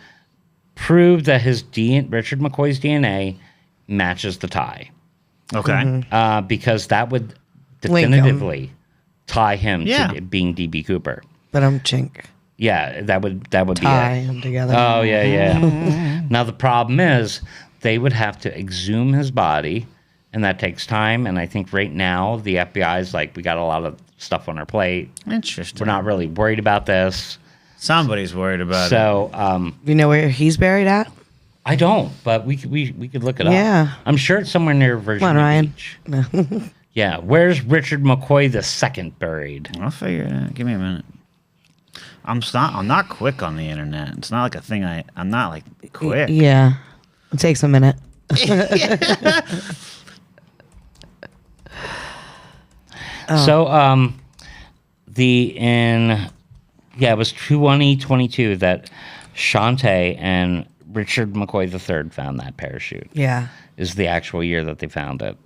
prove that Richard McCoy's DNA matches the tie. Okay. Because that would Link 'em. definitively tie him Yeah. to being D.B. Cooper. But I'm chink. Yeah, that would Tie be it. them together. Oh yeah. Now the problem is they would have to exhume his body, and that takes time. And I think right now the FBI is like, we got a lot of stuff on our plate. Interesting. We're not really worried about this. Somebody's worried about it. So You know where he's buried at? I don't, but we could look it up. Yeah. I'm sure it's somewhere near Virginia Ryan. Beach. Yeah, where's Richard McCoy II buried? I'll figure it out. Give me a minute. I'm not quick on the internet. It's not like a thing I'm not like quick. Yeah. It takes a minute. So it was 2022 that Shantae and Richard McCoy III found that parachute. Yeah. Is the actual year that they found it.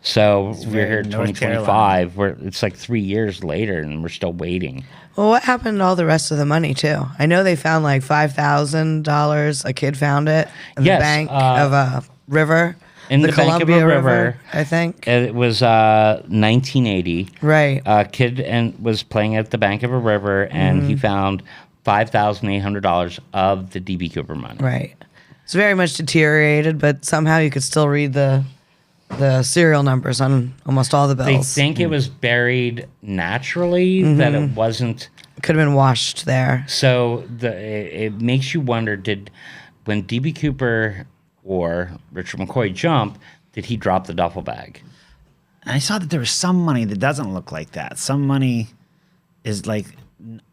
So we're here in North 2025. It's like 3 years later, and we're still waiting. Well, what happened to all the rest of the money, too? I know they found like $5,000. A kid found it in Yes, the bank of a river. in the bank of a Columbia river, I think. It was 1980. Right. A kid was playing at the bank of a river, and he found $5,800 of the D.B. Cooper money. Right. It's very much deteriorated, but somehow you could still read the serial numbers on almost all the They bills. think it was buried naturally, that it wasn't Could have been washed there. So it makes you wonder, when D.B. Cooper or Richard McCoy jump, did he drop the duffel bag? And I saw that there was some money that doesn't look like that. Some money is like,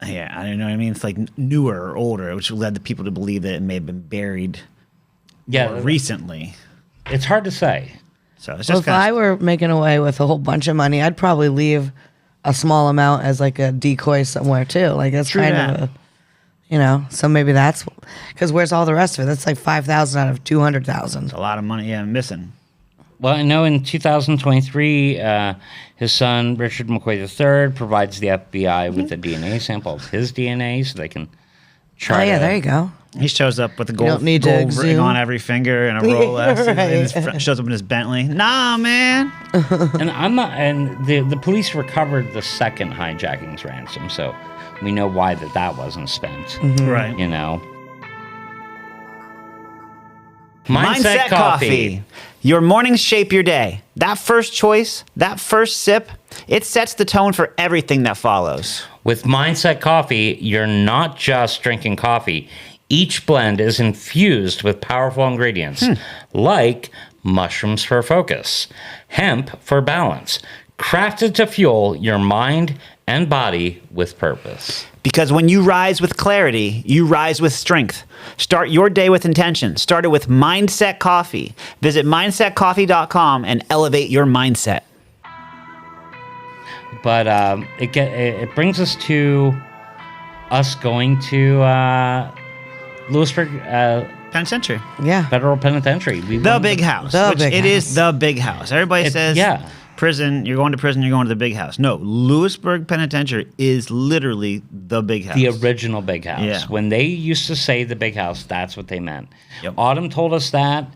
yeah, I don't know what I mean. It's like newer or older, which led the people to believe that it may have been buried more recently. It's hard to say. So it's Well, just if I were making away with a whole bunch of money, I'd probably leave a small amount as like a decoy somewhere too. Like that's True kind that. of so maybe that's because where's all the rest of it? That's like 5,000 out of 200,000. a lot of money. Yeah, missing. Well, I know in 2023, his son, Richard McCoy III, provides the FBI with a DNA sample of his DNA so they can try Oh yeah, to... there you go. He shows up with a don't gold, need to gold ring exhume. on every finger and a Rolex. Right. And his shows up in his Bentley. Nah, man. And I'm not... And the police recovered the second hijacking's ransom, so we know why that wasn't spent, Right. you know. Mindset Coffee. Your mornings shape your day. That first choice, that first sip, it sets the tone for everything that follows. With Mindset Coffee, you're not just drinking coffee. Each blend is infused with powerful ingredients like mushrooms for focus, hemp for balance, crafted to fuel your mind and body with purpose. Because when you rise with clarity, you rise with strength. Start your day with intention. Start it with Mindset Coffee. Visit mindsetcoffee.com and elevate your mindset. But it brings us to us going to Lewisburg Penitentiary. Yeah. Federal Penitentiary. The big house. The which big it is house. the big house. Everybody says prison, you're going to prison, you're going to the big house. No, Lewisburg Penitentiary is literally the big house. The original big house. Yeah. When they used to say the big house, that's what they meant. Yep. Autumn told us that.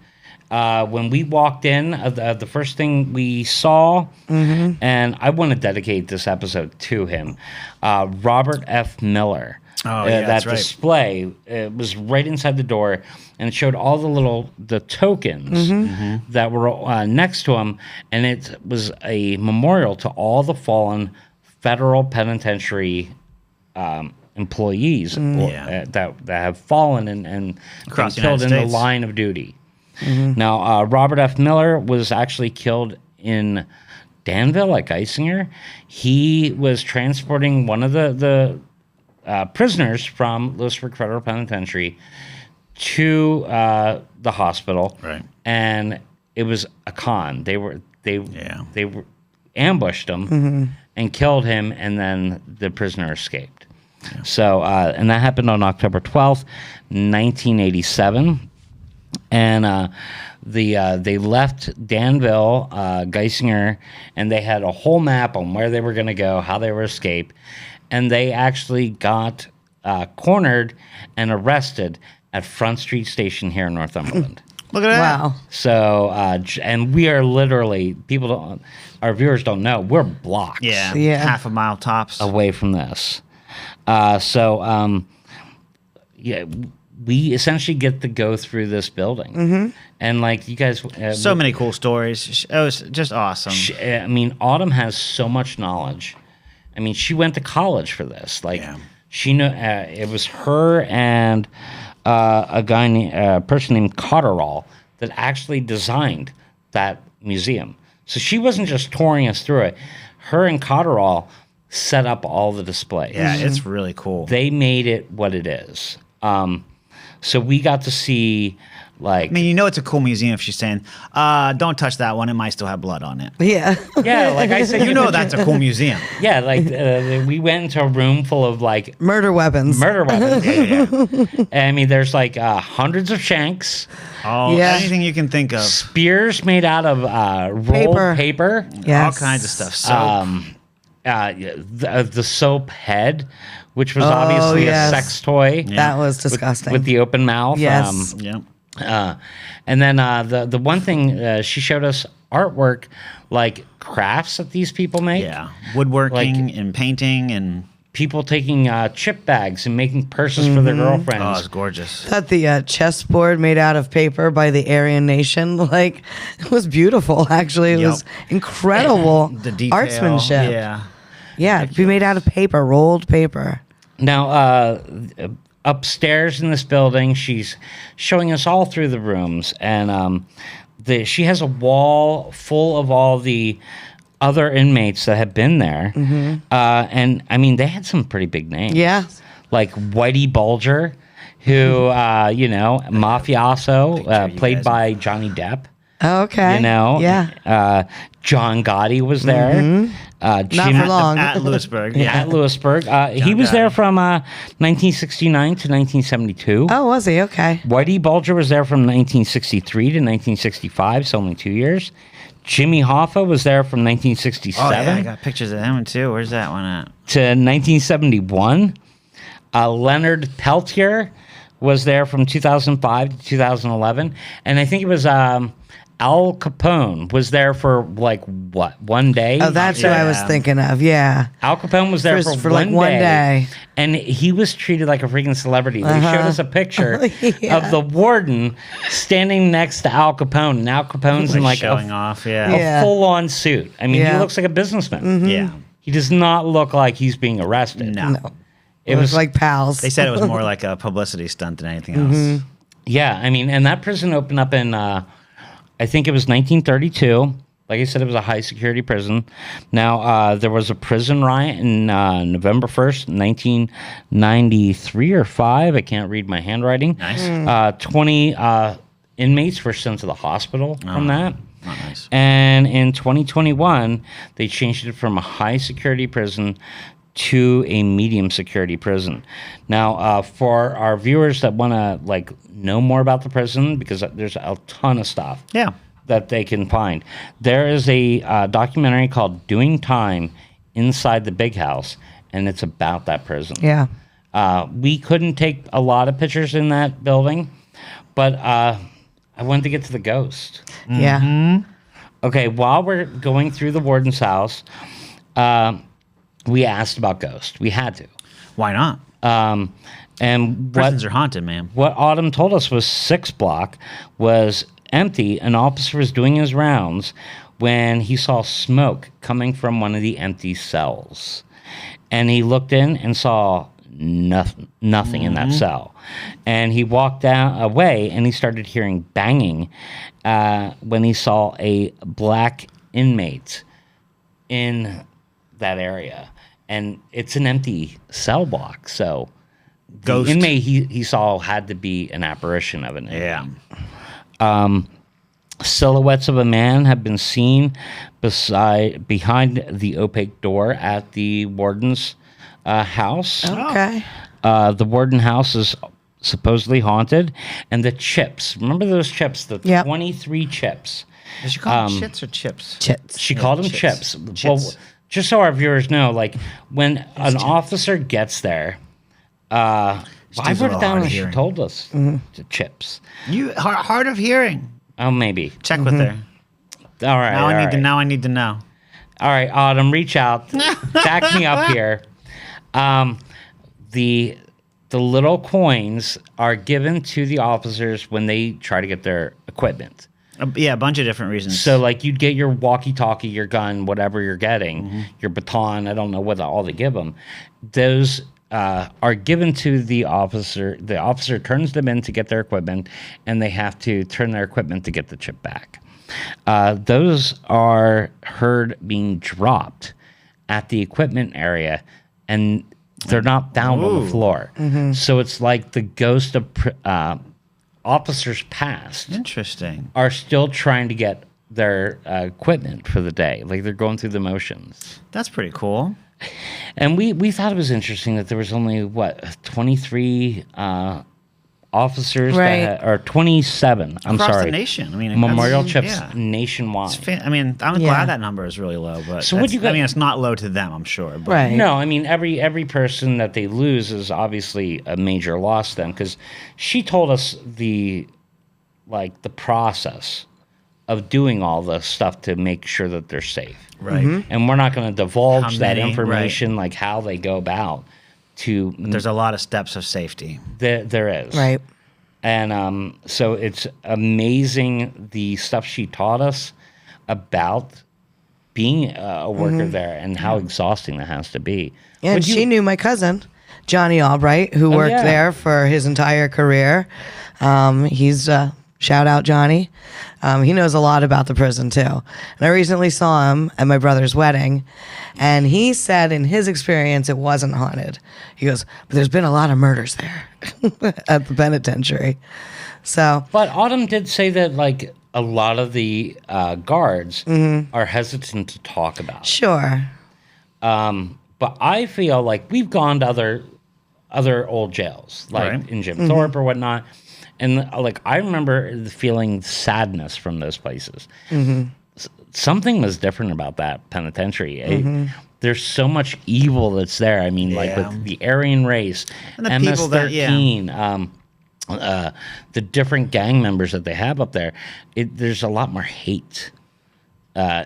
When we walked in, the first thing we saw, and I want to dedicate this episode to him, Robert F. Miller. Oh, yeah, that's that right. display was right inside the door, and it showed all the tokens that were next to him, and it was a memorial to all the fallen federal penitentiary employees that have fallen and Across been the killed in United the States. line of duty. Now, Robert F. Miller was actually killed in Danville at Geisinger. He was transporting one of the prisoners from Lewisburg Federal Penitentiary to the hospital, Right. and it was a con. They were ambushed him and killed him, and then the prisoner escaped. Yeah. So, and that happened on October 12th, 1987. And they left Danville, Geisinger, and they had a whole map on where they were going to go, how they were escape, and they actually got cornered and arrested at Front Street Station here in Northumberland. Look at that. Wow. So, and we are literally, our viewers don't know, we're blocks Yeah. Yeah. Half a mile tops. away from this. We essentially get to go through this building. And like you guys... So many cool stories. It was just awesome. I mean, Autumn has so much knowledge. I mean, she went to college for this. Like, she knew it was her and a person named Cotterall that actually designed that museum. So she wasn't just touring us through it. Her and Cotterall set up all the displays. Yeah, it's really cool. They made it what it is. So we got to see, like... I mean, you know it's a cool museum if she's saying, don't touch that one, it might still have blood on it. Yeah. Yeah, like I said... You know that's a cool museum. Yeah, like we went into a room full of, like... Murder weapons. Murder weapons. Yeah. I mean, there's, like, hundreds of shanks, Oh, Yeah. anything you can think of. spears made out of rolled paper. Yes. All kinds of stuff. So, The soap head, which was obviously yes. a sex toy. That was disgusting. With the open mouth. Yes. yeah. And then the one thing she showed us artwork, like crafts that these people make. Yeah. Woodworking and painting and... People taking chip bags and making purses for their girlfriends. Oh, it's gorgeous. That the chessboard made out of paper by the Aryan Nation, like, it was beautiful. Actually, it was incredible The detail. artsmanship. Yeah. Yeah, it'd be made out of paper, rolled paper. Now, upstairs in this building, she's showing us all through the rooms, and she has a wall full of all the other inmates that have been there. And I mean, they had some pretty big names. Yeah. Like Whitey Bulger, who, mafioso, played by Johnny Depp. Oh, okay. Yeah. John Gotti was there. Not for long. At Lewisburg. At Lewisburg. He was there from 1969 to 1972. Oh, was he? Okay. Whitey Bulger was there from 1963 to 1965, so only 2 years. Jimmy Hoffa was there from 1967 Oh, yeah, I got pictures of him too. Where's that one at? to 1971. Leonard Peltier was there from 2005 to 2011. And I think it was Al Capone was there for like, what, 1 day? Oh, that's who I was thinking of. Yeah. Al Capone was there for like 1 day. And he was treated like a freaking celebrity. They showed us a picture of the warden standing next to Al Capone. And Al Capone's in like showing off, a full-on suit. I mean, he looks like a businessman. Yeah. He does not look like he's being arrested. No. It was like pals. They said it was more like a publicity stunt than anything else. Yeah, I mean, and that prison opened up in, I think it was 1932. Like I said, it was a high-security prison. Now, there was a prison riot in November 1st, 1993 or 5. I can't read my handwriting. Nice. 20 inmates were sent to the hospital from that. Not nice. And in 2021, they changed it from a high-security prison to a medium security prison. Now, for our viewers that want to like know more about the prison, because there's a ton of stuff that they can find, there is a documentary called "Doing Time Inside the Big House," and it's about that prison. Yeah. We couldn't take a lot of pictures in that building, but I wanted to get to the ghost. Yeah. Okay, while we're going through the warden's house, we asked about ghosts. We had to. Why not? And Prisons are haunted, man. what Autumn told us was 6 block was empty. An officer was doing his rounds when he saw smoke coming from one of the empty cells. And he looked in and saw nothing in that cell. And he walked away and he started hearing banging when he saw a black inmate in that area. And it's an empty cell block, so Ghost. the inmate he saw had to be an apparition of an inmate. Yeah. Silhouettes of a man have been seen behind the opaque door at the warden's house. Okay. The warden house is supposedly haunted, and the chips. Remember those chips? The 23 chips. Did you call them shits or chips? Chits. She called them chips. Chits. Well, just so our viewers know, like when an officer gets there, I wrote it down and she told us the chips. You hard of hearing. Oh, maybe. Check with her. All right. Now I need to know. All right, Autumn, reach out. Back me up here. The little coins are given to the officers when they try to get their equipment. Yeah, a bunch of different reasons. So, like, you'd get your walkie-talkie, your gun, whatever you're getting, your baton, I don't know what all they give them. Those are given to the officer. The officer turns them in to get their equipment, and they have to turn their equipment to get the chip back. Those are heard being dropped at the equipment area, and they're not found on the floor. So it's like the ghost of officers past. Interesting. Are still trying to get their equipment for the day. Like they're going through the motions. That's pretty cool. And we thought it was interesting that there was only, 23 officers, Right. or 27, Across the nation. I mean, memorial that's- chips yeah. nationwide. I mean, I'm Yeah. glad that number is really low, but So what'd you I get- mean, it's not low to them, I'm sure. But Right. No, I mean every person that they lose is obviously a major loss to them, because she told us the process of doing all the stuff to make sure that they're safe. Right. And we're not going to divulge How that many, information, like how they go about to. There's a lot of steps of safety. There is. Right. And so it's amazing the stuff she taught us about being a worker there and how exhausting that has to be. Yeah, and she knew my cousin. Johnny Albright, who worked yeah. there for his entire career. He's shout out Johnny. He knows a lot about the prison too. And I recently saw him at my brother's wedding, and he said in his experience it wasn't haunted. He goes, but there's been a lot of murders there at the penitentiary. So, But Autumn did say that like a lot of the guards are hesitant to talk about it. sure. But I feel like we've gone to other old jails, like Right. in Jim Thorpe or whatnot, and like I remember feeling sadness from those places. Something was different about that penitentiary. There's so much evil that's there. I mean, like Yeah. with the Aryan race, And the people that- yeah. MS-13, the different gang members that they have up there. There's a lot more hate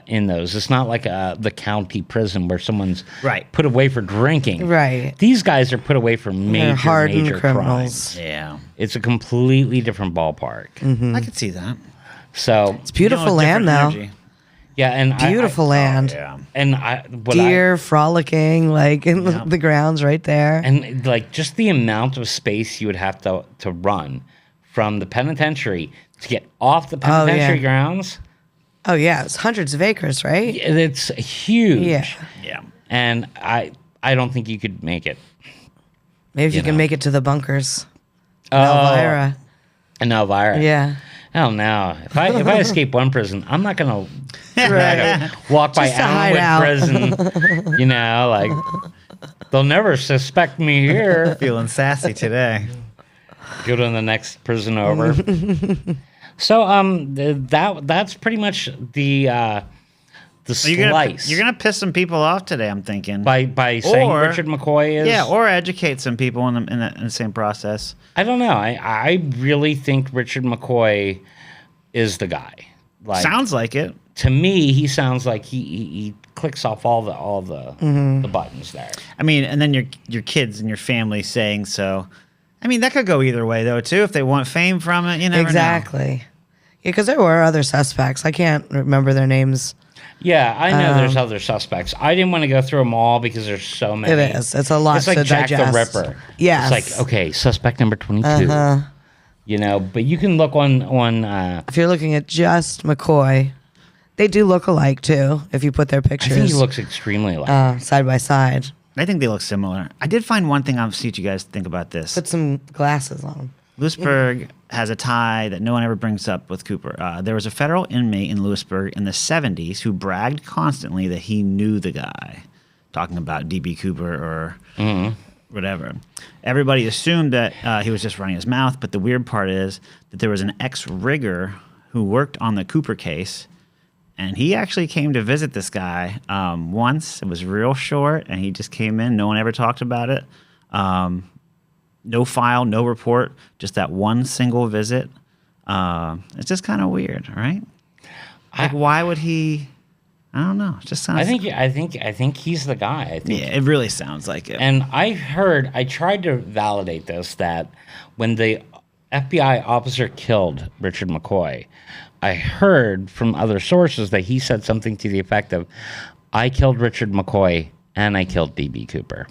in those. It's not like the county prison where someone's Right. put away for drinking. Right. These guys are put away for They're major, hardened major criminals. crimes. Yeah. It's a completely different ballpark. I could see that. So It's beautiful You know, land, though. different energy. yeah, and Beautiful land. Yeah. Deer frolicking like in Yeah. the grounds right there. and like just the amount of space you would have to run from the penitentiary to get off the Oh, yeah. penitentiary grounds. Oh yeah, it's hundreds of acres, right? It's huge. Yeah. Yeah. And I don't think you could make it. Maybe if you You can know. make it to the bunkers. Oh, Elvira. and Elvira. Yeah. Hell no. If I escape one prison, I'm not gonna Right. walk by Just to hide out. Allenwood prison. You know, like they'll never suspect me here. Feeling sassy today. Go to the next prison over. So that's pretty much the slice. You're gonna piss some people off today. I'm thinking by saying Or- Richard McCoy is or educate some people in the same process. I don't know. I really think Richard McCoy is the guy. Like Sounds like it. to me, he sounds like he clicks off all the buttons there. I mean, and then your kids and your family saying so. I mean, that could go either way though too. If they want fame from it, you never know. Exactly. Yeah, because there were other suspects. I can't remember their names. Yeah, I know there's other suspects. I didn't want to go through them all because there's so many. It is. It's a lot It's like to Jack digest. the Ripper. Yes. It's like, okay, suspect number 22. You know, but you can look on If you're looking at just McCoy, they do look alike too. If you put their I pictures think he looks extremely like side by side. I think they look similar. I did find one thing. I'll see what you guys think about this. Put some glasses on them. Lewisburg has a tie that no one ever brings up with Cooper. There was a federal inmate in Lewisburg in the 70s who bragged constantly that he knew the guy, talking about D.B. Cooper or whatever. Everybody assumed that he was just running his mouth, but the weird part is that there was an ex-rigger who worked on the Cooper case, and he actually came to visit this guy once. It was real short, and he just came in. No one ever talked about it. No file, no report, just that one single visit. It's just kind of weird, right? Like, why would he? I don't know. It just sounds. I think he's the guy. I think. Yeah, it really sounds like it. And I tried to validate this, that when the FBI officer killed Richard McCoy, I heard from other sources that he said something to the effect of, I killed Richard McCoy and I killed D.B. Cooper.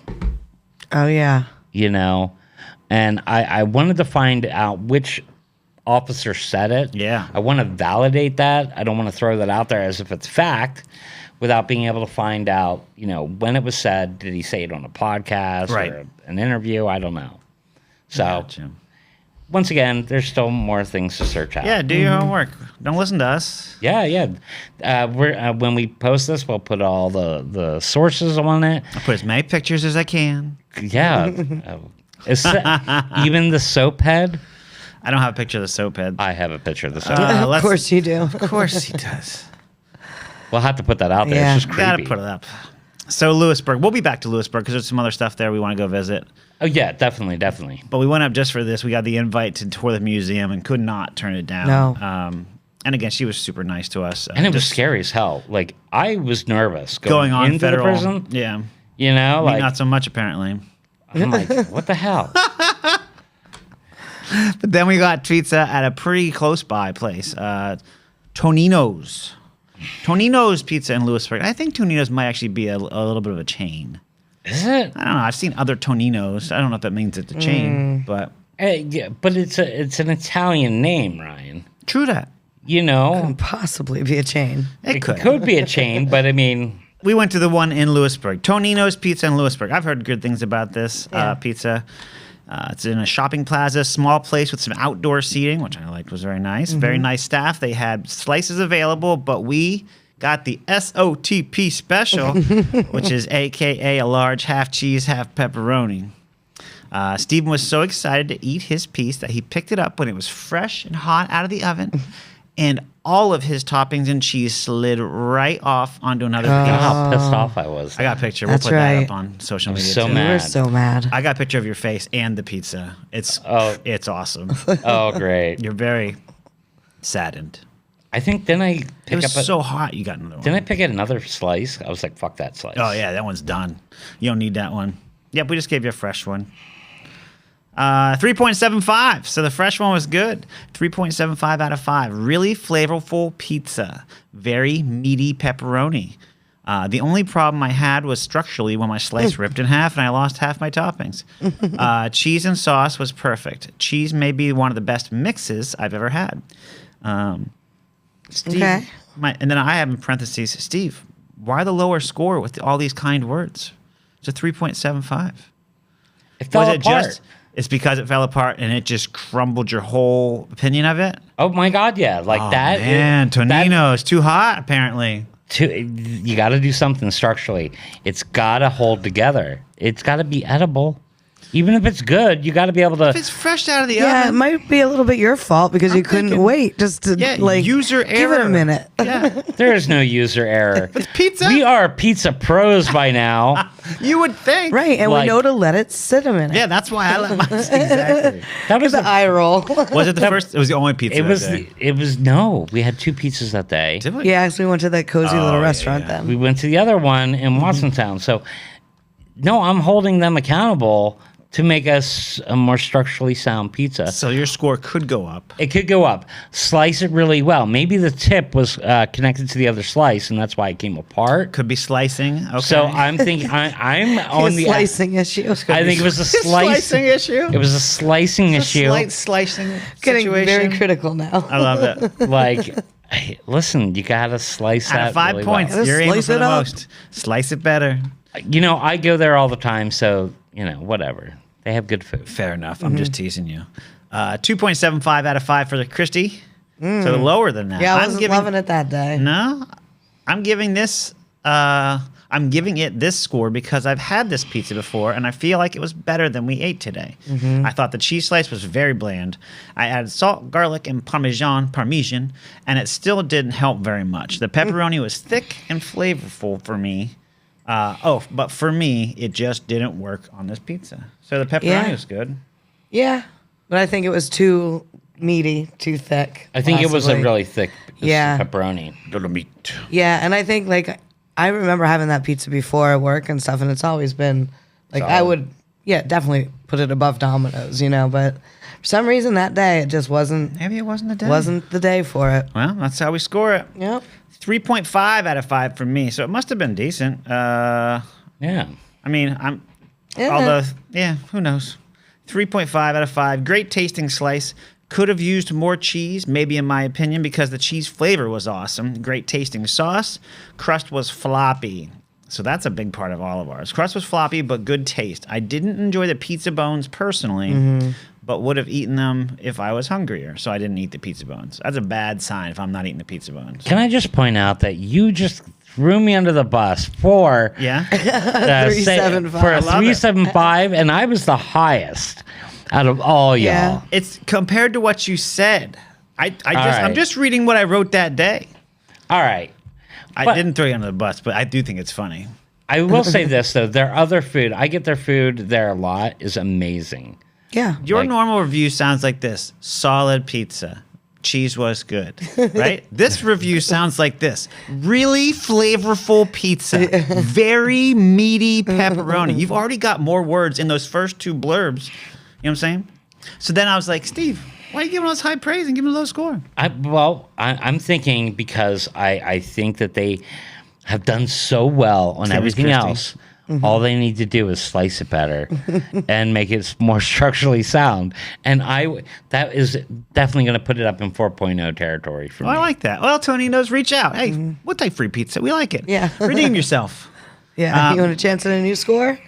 Oh yeah. You know? And I wanted to find out which officer said it. Yeah. I want to validate that. I don't want to throw that out there as if it's fact without being able to find out, you know, when it was said. Did he say it on a podcast or an interview? I don't know. So, Gotcha. once again, there's still more things to search out. Yeah, do your homework. Don't listen to us. Yeah. When we post this, we'll put all the sources on it. I'll put as many pictures as I can. Yeah. Even the soap head. I don't have a picture of the soap head. I have a picture of the soap. Of let's- course you do. Of course he does. We'll have to put that out there. Yeah. It's just creepy. Gotta put it up. So Lewisburg, we'll be back to Lewisburg because there's some other stuff there we want to go visit. Oh yeah, definitely. But we went up just for this. We got the invite to tour the museum and could not turn it down. No. And again, she was super nice to us. And it was Just scary as hell. Like I was nervous going on into federal. the prison. Yeah. You know, Me, like not so much apparently. I'm like, what the hell? But then we got pizza at a pretty close by place, Tonino's. Tonino's Pizza in Lewisburg. I think Tonino's might actually be a little bit of a chain. Is it? I don't know. I've seen other Toninos. I don't know if that means it's a chain, but Yeah, but it's an Italian name, Ryan. true that. You know, Couldn't possibly be a chain. It could. could be a chain, but I mean, We went to the one in Lewisburg, Tonino's Pizza in Lewisburg. I've heard good things about this pizza. It's in a shopping plaza, small place with some outdoor seating, which I liked was very nice. Very nice staff. They had slices available, but we got the SOTP special, which is AKA a large half cheese, half pepperoni. Stephen was so excited to eat his piece that he picked it up when it was fresh and hot out of the oven, and all of his toppings and cheese slid right off onto another piece. how pissed off I was. I got a picture. That's We'll put that right. up on social media so too. mad. We were so mad. I got a picture of your face and the pizza. It's awesome. Oh, great. You're very saddened. I think then I It pick was up. so hot. You got another one. Didn't I pick another slice? I was like, fuck that slice. Oh yeah, that one's done. You don't need that one. Yep, we just gave you a fresh one. 3.75. So the fresh one was good. 3.75 out of 5. Really flavorful pizza. Very meaty pepperoni. The only problem I had was structurally when my slice ripped in half and I lost half my toppings. Cheese and sauce was perfect. Cheese may be one of the best mixes I've ever had. Steve, Okay. and then I have in parentheses, Steve, why the lower score with all these kind words? It's a 3.75. It fell Was it apart. just? It's because it fell apart and it just crumbled your whole opinion of it. Oh my god, yeah, like Oh, that. man, Tonino is too hot. Apparently, You got to do something structurally. It's got to hold together. It's got to be edible. Even if it's good, you got to be able to. if it's fresh out of the Yeah, it oven. might be a little bit your fault because you couldn't thinking- wait just to user give it error. a minute. Yeah, There is no user error. it's pizza. We are pizza pros by now. You would think, Right, and Like- we know to let it sit a minute. Yeah, that's why I let mine. Exactly. That was The eye roll. Was it the first? It was the only pizza. It that was. day. It was no. We had 2 pizzas that day. Did we? Yeah, so we went to that cozy little yeah, restaurant yeah. then. We went to the other one in Watsontown. So, no, I'm holding them accountable to make us a more structurally sound pizza. So your score could go up. It could go up. Slice it really well. Maybe the tip was connected to the other slice, and that's why it came apart. Could be slicing. Okay. So I'm thinking I'm on the. slicing issue. I think it was a slice. slicing issue. It was a slicing issue. Slight slicing Getting situation. very critical now. I love it. Like, hey, listen, you gotta slice Out that. of 5 really points, well. Just you're aiming slice for it the up. most. Slice it better. You know, I go there all the time, so whatever. They have good food. Fair enough. I'm just teasing you. 2.75 out of 5 for the Christie. So lower than that. Yeah, I I'm wasn't giving, loving it that day. No, I'm giving this. I'm giving it this score because I've had this pizza before and I feel like it was better than we ate today. I thought the cheese slice was very bland. I added salt, garlic, and parmesan, and it still didn't help very much. The pepperoni was thick and flavorful for me. But for me, it just didn't work on this pizza. So the pepperoni Yeah. was good. Yeah, but I think it was too meaty, too thick. I think it was a possibly. really thick Yeah. pepperoni. Little meat. Yeah, and I think like I remember having that pizza before at work and stuff, and it's always been like I Solid. would, definitely put it above Domino's, But for some reason that day it just wasn't Maybe it wasn't the day. the day for it. Well, that's how we score it. Yep. 3.5 out of 5 for me. So it must have been decent. Yeah. I mean, I'm. Yeah. Although, who knows? 3.5 out of 5. Great tasting slice. Could have used more cheese, maybe in my opinion, because the cheese flavor was awesome. Great tasting sauce. Crust was floppy. So that's a big part of all of ours. Crust was floppy, but good taste. I didn't enjoy the pizza bones personally, but would have eaten them if I was hungrier. So I didn't eat the pizza bones. That's a bad sign if I'm not eating the pizza bones. Can I just point out that you just threw me under the bus for Yeah? 375. for a I love it. 375, and I was the highest out of all Yeah. y'all. It's compared to what you said. I'm right. just reading what I wrote that day. All right. I But- didn't throw you under the bus, but I do think it's funny. I will say this though, their other food, I get their food there a lot, is amazing. Yeah. Your Like- normal review sounds like this: solid pizza, cheese was good, right? This review sounds like this: really flavorful pizza, very meaty pepperoni. You've already got more words in those first 2 blurbs. You know what I'm saying? So then I was like, Steve, why are you giving us high praise and giving a low score? I'm thinking because I think that they have done so well on Same as everything Christie. else. All they need to do is slice it better and make it more structurally sound. And that is definitely going to put it up in 4.0 territory for me. I like that. Well, Tony knows. Reach out. Hey, we'll take free pizza. We like it. Yeah. Redeem yourself. Yeah. You want a chance at a new score?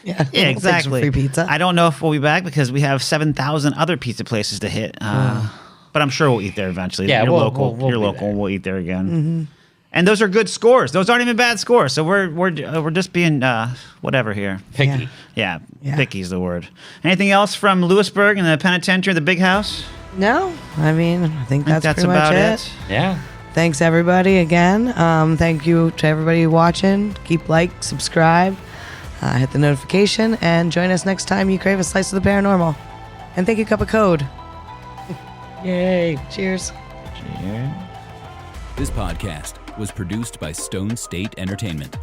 Yeah. Yeah, We'll take some exactly. free pizza. I don't know if we'll be back because we have 7,000 other pizza places to hit. But I'm sure we'll eat there eventually. Yeah, You're we'll local. be You're local. there. We'll eat there again. And those are good scores. Those aren't even bad scores. So we're just being whatever here. Picky. Yeah. Yeah, picky's the word. Anything else from Lewisburg and the penitentiary, the big house? No, I mean, I think that's pretty about much it. Yeah. Thanks everybody again. Thank you to everybody watching. Keep subscribe, hit the notification, and join us next time you crave a slice of the paranormal. And thank you, Cup of Code. Yay. Cheers. Cheers. This podcast was produced by Stone State Entertainment.